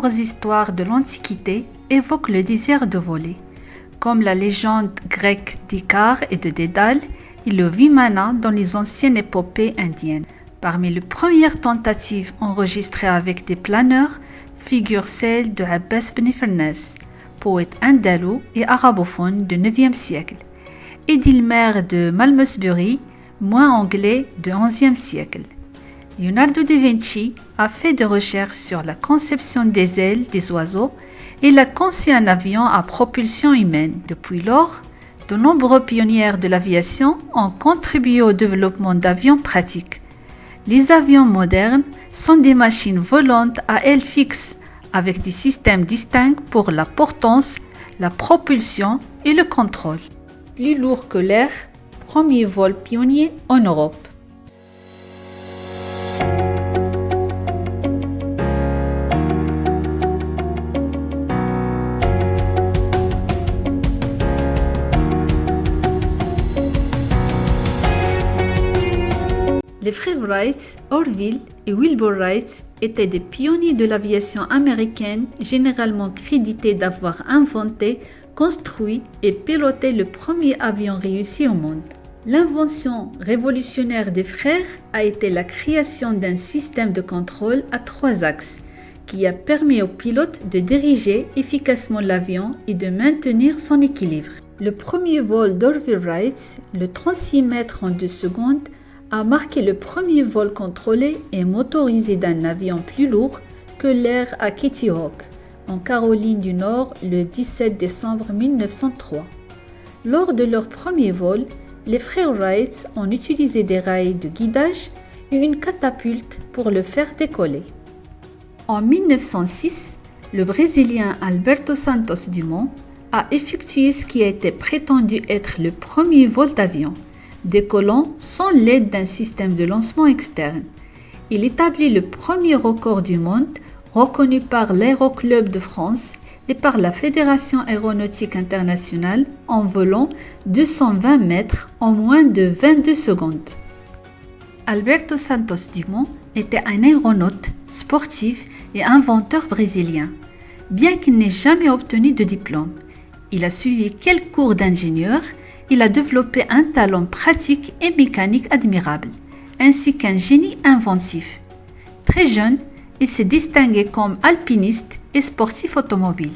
nombreuses histoires de l'Antiquité évoquent le désir de voler. Comme la légende grecque d'Icare et de Dédale, et le Vimana dans les anciennes épopées indiennes. Parmi les premières tentatives enregistrées avec des planeurs figure celle de Abbas ibn Firnas, poète andalou et arabophone du IXe siècle, et d'Ilmer de Malmesbury, moins anglais du XIe siècle. Leonardo da Vinci a fait des recherches sur la conception des ailes des oiseaux et il a conçu un avion à propulsion humaine. Depuis lors, de nombreux pionniers de l'aviation ont contribué au développement d'avions pratiques. Les avions modernes sont des machines volantes à ailes fixes avec des systèmes distincts pour la portance, la propulsion et le contrôle. Plus lourd que l'air, premier vol pionnier en Europe. Les frères Wright, Orville et Wilbur Wright étaient des pionniers de l'aviation américaine, généralement crédités d'avoir inventé, construit et piloté le premier avion réussi au monde. L'invention révolutionnaire des frères a été la création d'un système de contrôle à 3 axes qui a permis aux pilotes de diriger efficacement l'avion et de maintenir son équilibre. Le premier vol d'Orville Wright, le 36 mètres en 2 secondes, a marqué le premier vol contrôlé et motorisé d'un avion plus lourd que l'air à Kitty Hawk, en Caroline du Nord, le 17 décembre 1903. Lors de leur premier vol, les frères Wright ont utilisé des rails de guidage et une catapulte pour le faire décoller. En 1906, le Brésilien Alberto Santos Dumont a effectué ce qui a été prétendu être le premier vol d'avion, décollant sans l'aide d'un système de lancement externe. Il établit le premier record du monde reconnu par l'Aéroclub de France et par la Fédération aéronautique internationale en volant 220 mètres en moins de 22 secondes. Alberto Santos Dumont était un aéronaute, sportif et inventeur brésilien. Bien qu'il n'ait jamais obtenu de diplôme, il a suivi quelques cours d'ingénieur. Il a développé un talent pratique et mécanique admirable, ainsi qu'un génie inventif. Très jeune, il s'est distingué comme alpiniste et sportif automobile.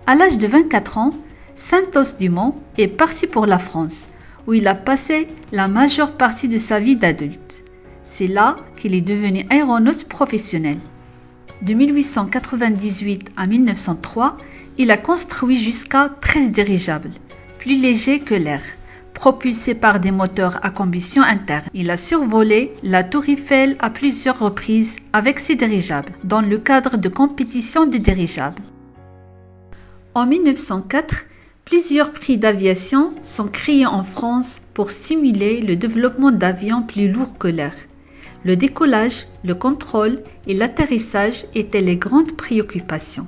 À l'âge de 24 ans, Santos Dumont est parti pour la France, où il a passé la majeure partie de sa vie d'adulte. C'est là qu'il est devenu aéronaute professionnel. De 1898 à 1903, il a construit jusqu'à 13 dirigeables, plus léger que l'air, propulsé par des moteurs à combustion interne. Il a survolé la Tour Eiffel à plusieurs reprises avec ses dirigeables, dans le cadre de compétitions de dirigeables. En 1904, plusieurs prix d'aviation sont créés en France pour stimuler le développement d'avions plus lourds que l'air. Le décollage, le contrôle et l'atterrissage étaient les grandes préoccupations.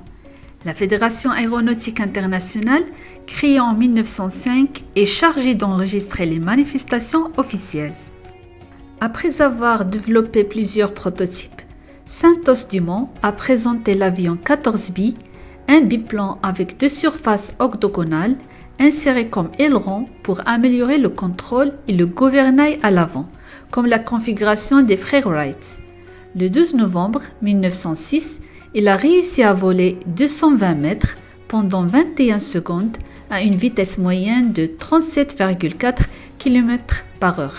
La Fédération aéronautique internationale, créée en 1905, est chargée d'enregistrer les manifestations officielles. Après avoir développé plusieurs prototypes, Santos Dumont a présenté l'avion 14B, un biplan avec 2 surfaces octogonales insérées comme ailerons pour améliorer le contrôle et le gouvernail à l'avant, comme la configuration des frères Wright. Le 12 novembre 1906, il a réussi à voler 220 mètres pendant 21 secondes à une vitesse moyenne de 37,4 km/h.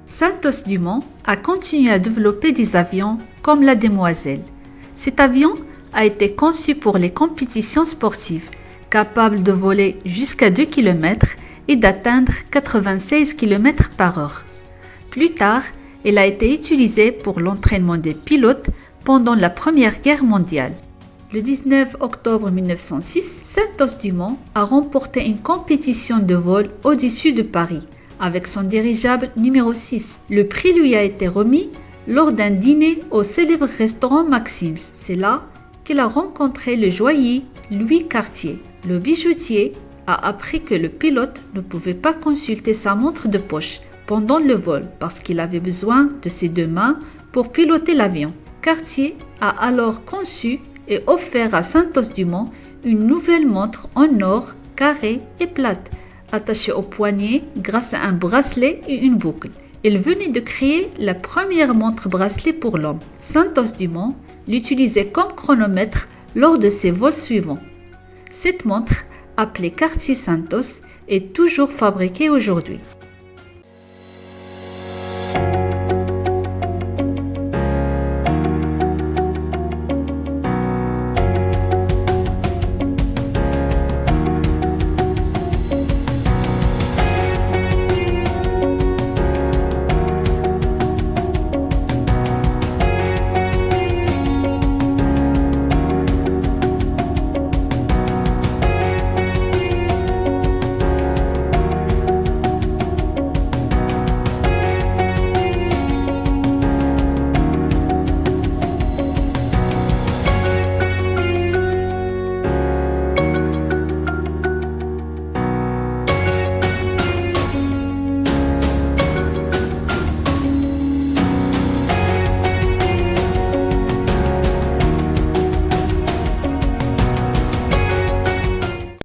Santos Dumont a continué à développer des avions comme la Demoiselle. Cet avion a été conçu pour les compétitions sportives, capable de voler jusqu'à 2 km et d'atteindre 96 km/h. Plus tard, il a été utilisé pour l'entraînement des pilotes pendant la Première Guerre mondiale. Le 19 octobre 1906, Santos Dumont a remporté une compétition de vol au-dessus de Paris avec son dirigeable numéro 6. Le prix lui a été remis lors d'un dîner au célèbre restaurant Maxim's. C'est là qu'il a rencontré le joaillier Louis Cartier. Le bijoutier a appris que le pilote ne pouvait pas consulter sa montre de poche pendant le vol parce qu'il avait besoin de ses 2 mains pour piloter l'avion. Cartier a alors conçu et offert à Santos-Dumont une nouvelle montre en or carrée et plate, attachée au poignet grâce à un bracelet et une boucle. Il venait de créer la première montre-bracelet pour l'homme. Santos-Dumont l'utilisait comme chronomètre lors de ses vols suivants. Cette montre, appelée Cartier Santos, est toujours fabriquée aujourd'hui.